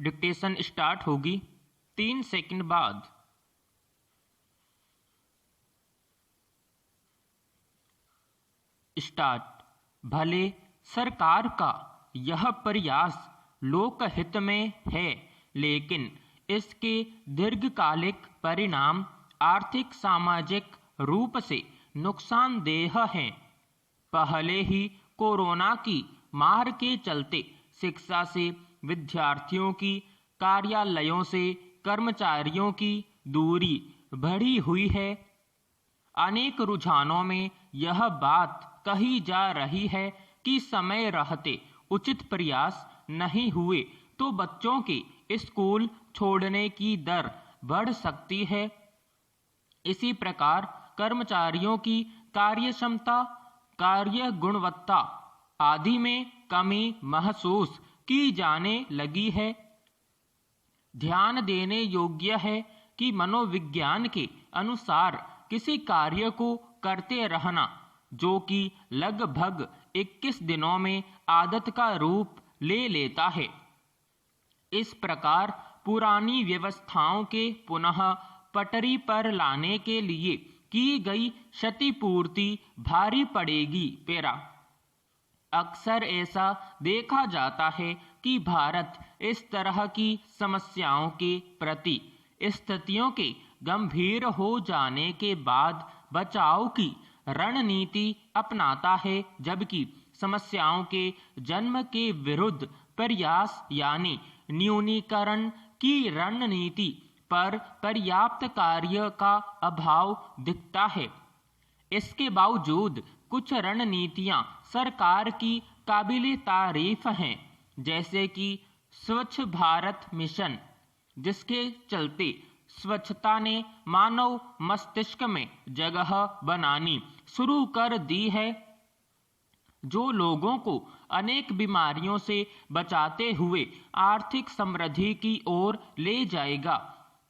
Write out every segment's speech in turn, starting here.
Dictation start होगी 3 second बाद। Start. भले सरकार का यह प्रयास लोकहित में है, लेकिन इसके दीर्घकालिक परिणाम आर्थिक सामाजिक रूप से नुकसानदेह हैं। पहले ही कोरोना की मार के चलते शिक्षा से विद्यार्थियों की, कार्यालयों से कर्मचारियों की दूरी बढ़ी हुई है। अनेक रुझानों में यह बात कही जा रही है कि समय रहते उचित प्रयास नहीं हुए तो बच्चों के स्कूल छोड़ने की दर बढ़ सकती है। इसी प्रकार कर्मचारियों की कार्यक्षमता, कार्य गुणवत्ता आदि में कमी महसूस की जाने लगी है। ध्यान देने योग्य है कि मनोविज्ञान के अनुसार किसी कार्य को करते रहना, जो कि लगभग 21 दिनों में आदत का रूप ले लेता है, इस प्रकार पुरानी व्यवस्थाओं के पुनः पटरी पर लाने के लिए की गई क्षतिपूर्ति भारी पड़ेगी। पेरा। अक्सर ऐसा देखा जाता है कि भारत इस तरह की समस्याओं के प्रति स्थितियों के गंभीर हो जाने के बाद बचाव की रणनीति अपनाता है, जबकि समस्याओं के जन्म के विरुद्ध प्रयास यानी न्यूनीकरण की रणनीति पर पर्याप्त कार्य का अभाव दिखता है। इसके बावजूद कुछ रणनीतियां सरकार की काबिले तारीफ हैं, जैसे कि स्वच्छ भारत मिशन, जिसके चलते स्वच्छता ने मानव मस्तिष्क में जगह बनानी शुरू कर दी है, जो लोगों को अनेक बीमारियों से बचाते हुए आर्थिक समृद्धि की ओर ले जाएगा।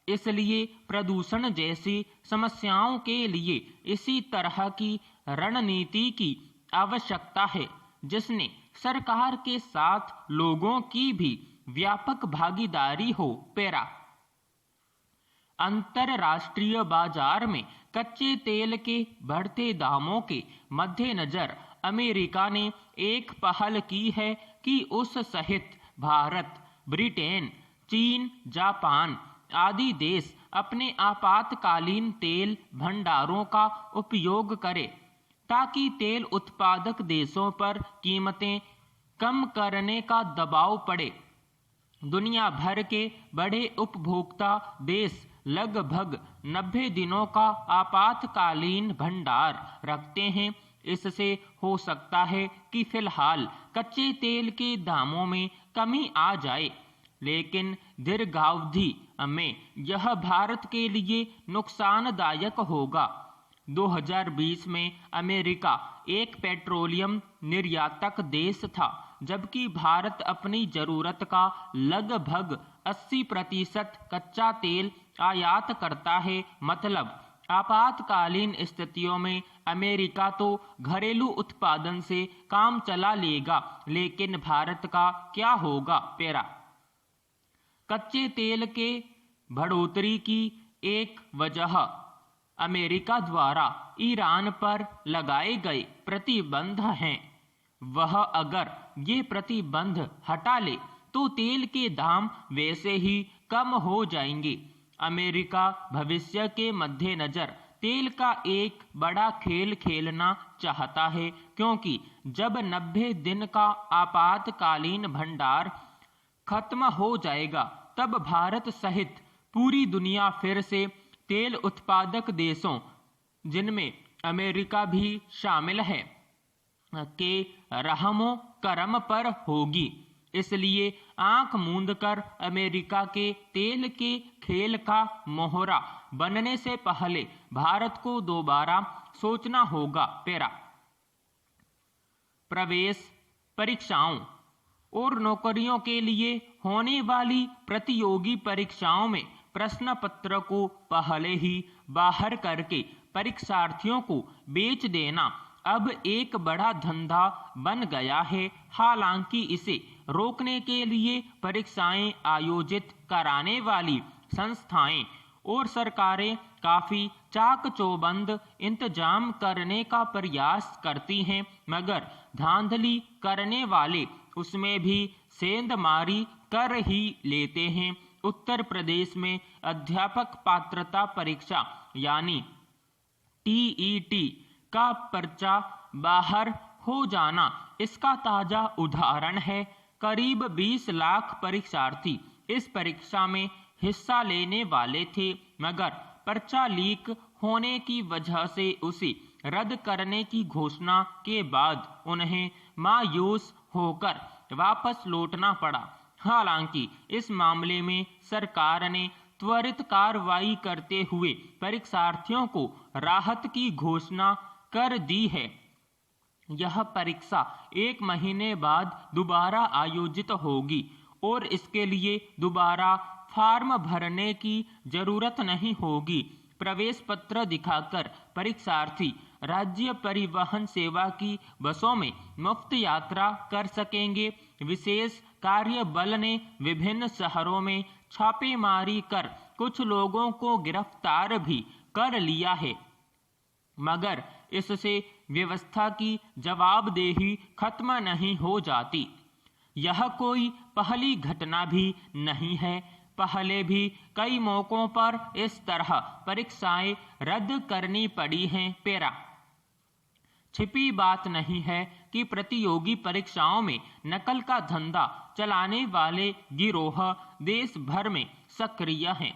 इसलिए प्रदूषण जैसी समस्याओं के लिए इसी तरह की रणनीति की आवश्यकता है, जिसने सरकार के साथ लोगों की भी व्यापक भागीदारी हो। पेरा। अंतरराष्ट्रीय बाजार में कच्चे तेल के बढ़ते दामों के मद्देनजर अमेरिका ने एक पहल की है कि उस सहित भारत, ब्रिटेन, चीन, जापान आदि देश अपने आपातकालीन तेल भंडारों का उपयोग करें, ताकि तेल उत्पादक देशों पर कीमतें कम करने का दबाव पड़े। दुनिया भर के बड़े उपभोक्ता देश लगभग 90 दिनों का आपातकालीन भंडार रखते हैं। इससे हो सकता है कि फिलहाल कच्चे तेल के दामों में कमी आ जाए, लेकिन दीर्घावधि में यह भारत के लिए नुकसानदायक होगा। 2020 में अमेरिका एक पेट्रोलियम निर्यातक देश था, जबकि भारत अपनी जरूरत का लगभग 80% कच्चा तेल आयात करता है। मतलब आपातकालीन स्थितियों में अमेरिका तो घरेलू उत्पादन से काम चला लेगा, लेकिन भारत का क्या होगा। पेरा। कच्चे तेल के बढ़ोतरी की एक वजह अमेरिका द्वारा ईरान पर लगाए गए प्रतिबंध हैं। वह अगर ये प्रतिबंध हटा ले तो तेल के दाम वैसे ही कम हो जाएंगे। अमेरिका भविष्य के मद्देनजर तेल का एक बड़ा खेल खेलना चाहता है, क्योंकि जब 90 दिन का आपातकालीन भंडार खत्म हो जाएगा, तब भारत सहित पूरी दुनिया फिर से तेल उत्पादक देशों, जिनमें अमेरिका भी शामिल है, के रहमो करम पर होगी। इसलिए आंख मूंद कर अमेरिका के तेल के खेल का मोहरा बनने से पहले भारत को दोबारा सोचना होगा। पेरा। प्रवेश परीक्षाओं और नौकरियों के लिए होने वाली प्रतियोगी परीक्षाओं में प्रश्न पत्र को पहले ही बाहर करके परीक्षार्थियों को बेच देना अब एक बड़ा धंधा बन गया है। हालांकि इसे रोकने के लिए परीक्षाएं आयोजित कराने वाली संस्थाएं और सरकारें काफी चाक चौबंद इंतजाम करने का प्रयास करती हैं, मगर धांधली करने वाले उसमें भी सेंधमारी कर ही लेते हैं। उत्तर प्रदेश में अध्यापक पात्रता परीक्षा यानी टीईटी का पर्चा बाहर हो जाना इसका ताजा उदाहरण है। करीब 20 लाख परीक्षार्थी इस परीक्षा में हिस्सा लेने वाले थे, मगर पर्चा लीक होने की वजह से उसे रद्द करने की घोषणा के बाद उन्हें मायूस होकर वापस लौटना पड़ा। हालांकि इस मामले में सरकार ने त्वरित कार्रवाई करते हुए परीक्षार्थियों को राहत की घोषणा कर दी है। यह परीक्षा 1 महीने बाद दोबारा आयोजित होगी और इसके लिए दोबारा फॉर्म भरने की जरूरत नहीं होगी। प्रवेश पत्र दिखाकर परीक्षार्थी राज्य परिवहन सेवा की बसों में मुफ्त यात्रा कर सकेंगे। विशेष कार्य बल ने विभिन्न शहरों में छापेमारी कर कुछ लोगों को गिरफ्तार भी कर लिया है, मगर इससे व्यवस्था की जवाबदेही खत्म नहीं हो जाती। यह कोई पहली घटना भी नहीं है। पहले भी कई मौकों पर इस तरह परीक्षाएं रद्द करनी पड़ी हैं। पेरा छिपी बात नहीं है कि प्रतियोगी परीक्षाओं में नकल का धंधा चलाने वाले गिरोह देश भर में सक्रिय हैं।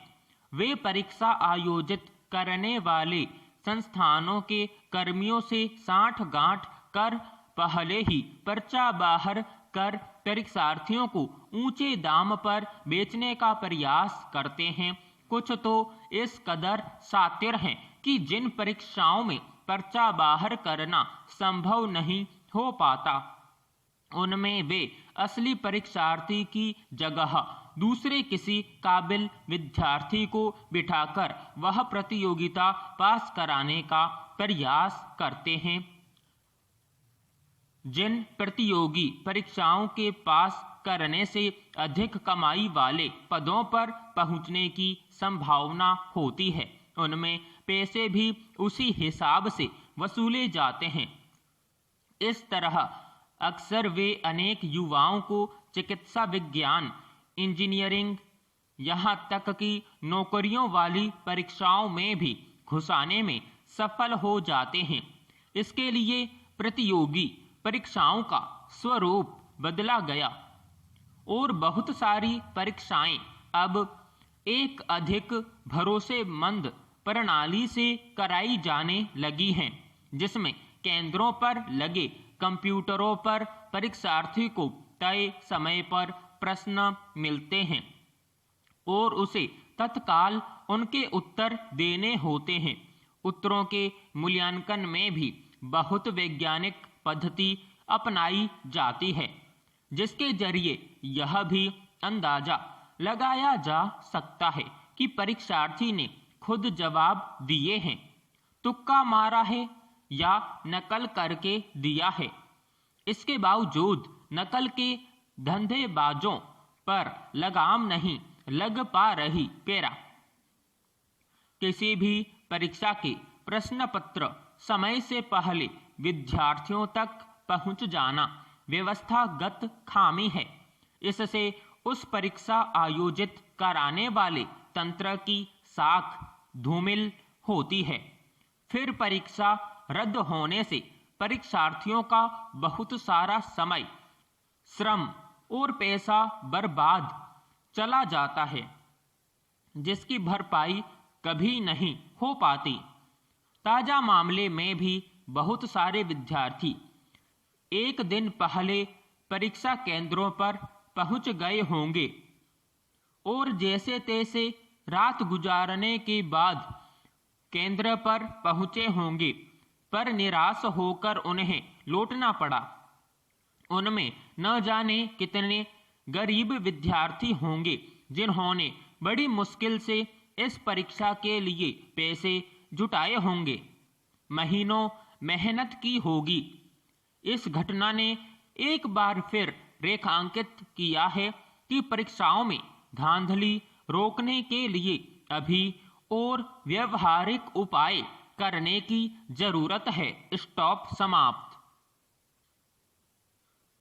वे परीक्षा आयोजित करने वाले संस्थानों के कर्मियों से साठ-गांठ कर पहले ही पर्चा बाहर कर परीक्षार्थियों को ऊंचे दाम पर बेचने का प्रयास करते हैं। कुछ तो इस कदर शातिर हैं कि जिन परीक्षाओं में पर्चा बाहर करना संभव नहीं हो पाता, उनमें वे असली परीक्षार्थी की जगह दूसरे किसी काबिल विद्यार्थी को बिठाकर वह प्रतियोगिता पास कराने का प्रयास करते हैं। जिन प्रतियोगी परीक्षाओं के पास करने से अधिक कमाई वाले पदों पर पहुंचने की संभावना होती है, उनमें पैसे भी उसी हिसाब से वसूले जाते हैं। इस तरह अक्सर वे अनेक युवाओं को चिकित्सा विज्ञान, इंजीनियरिंग, यहाँ तक कि नौकरियों वाली परीक्षाओं में भी घुसाने में सफल हो जाते हैं। इसके लिए प्रतियोगी परीक्षाओं का स्वरूप बदला गया और बहुत सारी परीक्षाएं अब एक अधिक भरोसेमंद प्रणाली से कराई जाने लगी हैं, जिसमें केंद्रों पर लगे कंप्यूटरों पर परीक्षार्थी को तय समय पर प्रश्न मिलते हैं और उसे तत्काल उनके उत्तर देने होते हैं। उत्तरों के मूल्यांकन में भी बहुत वैज्ञानिक पद्धति अपनाई जाती है, जिसके जरिए यह भी अंदाजा लगाया जा सकता है कि परीक्षार्थी ने खुद जवाब दिए हैं, तुक्का मारा है या नकल करके दिया है। इसके बावजूद नकल के धंधेबाजों पर लगाम नहीं लग पा रही। पेरा किसी भी परीक्षा के प्रश्न पत्र समय से पहले विद्यार्थियों तक पहुंच जाना व्यवस्थागत खामी है। इससे उस परीक्षा आयोजित कराने वाले तंत्र की साख धूमिल होती है। फिर परीक्षा रद्द होने से परीक्षार्थियों का बहुत सारा समय, श्रम और पैसा बर्बाद चला जाता है, जिसकी भरपाई कभी नहीं हो पाती। ताजा मामले में भी बहुत सारे विद्यार्थी एक दिन पहले परीक्षा केंद्रों पर पहुंच गए होंगे और जैसे तैसे रात गुजारने के बाद केंद्र पर पहुंचे होंगे, पर निराश होकर उन्हें लौटना पड़ा। उनमें न जाने कितने गरीब विद्यार्थी होंगे जिन्होंने बड़ी मुश्किल से इस परीक्षा के लिए पैसे जुटाए होंगे, महीनों मेहनत की होगी। इस घटना ने एक बार फिर रेखांकित किया है कि परीक्षाओं में धांधली रोकने के लिए अभी और व्यवहारिक उपाय करने की जरूरत है। स्टॉप समाप्त।